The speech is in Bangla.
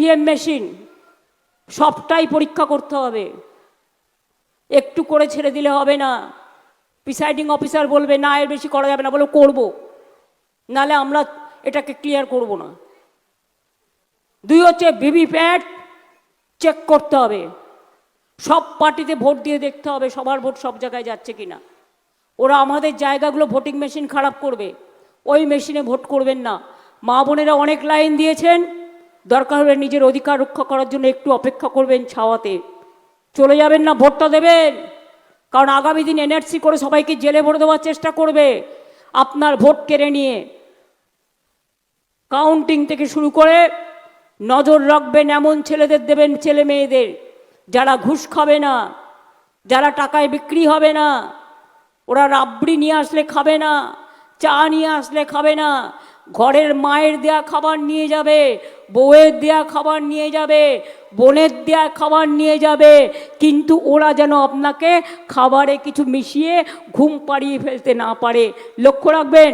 ইভিএম মেশিন সবটাই পরীক্ষা করতে হবে, একটু করে ছেড়ে দিলে হবে না। প্রিসাইডিং অফিসার বলবে না এর বেশি করা যাবে না, বলে করব, নালে আমরা এটাকে ক্লিয়ার করব না। দুই হচ্ছে ভিভিপ্যাট চেক করতে হবে, সব পার্টিতে ভোট দিয়ে দেখতে হবে সবার ভোট সব জায়গায় যাচ্ছে কিনা। ওরা আমাদের জায়গাগুলো ভোটিং মেশিন খারাপ করবে, ওই মেশিনে ভোট করবেন না। মা বোনেরা অনেক লাইন দিয়েছেন, দরকার হলে নিজের অধিকার রক্ষা করার জন্য একটু অপেক্ষা করবেন, ছাওয়াতে চলে যাবেন না, ভোটটা দেবেন। কারণ আগামী দিন এনআরসি করে সবাইকে জেলে ভরে দেওয়ার চেষ্টা করবে আপনার ভোট কেড়ে নিয়ে। কাউন্টিং থেকে শুরু করে নজর রাখবেন, এমন ছেলেদের দেবেন, ছেলে মেয়েদের যারা ঘুষ খাবে না, যারা টাকায় বিক্রি হবে না। ওরা রাবড়ি নিয়ে আসলে খাবে না, চা নিয়ে আসলে খাবে না, ঘরের মায়ের দেয়া খাবার নিয়ে যাবে, বউয়ের দেয়া খাবার নিয়ে যাবে, বোনের দেয়া খাবার নিয়ে যাবে, কিন্তু ওরা যেন আপনাকে খাবারে কিছু মিশিয়ে ঘুম পাড়িয়ে ফেলতে না পারে, লক্ষ্য রাখবেন।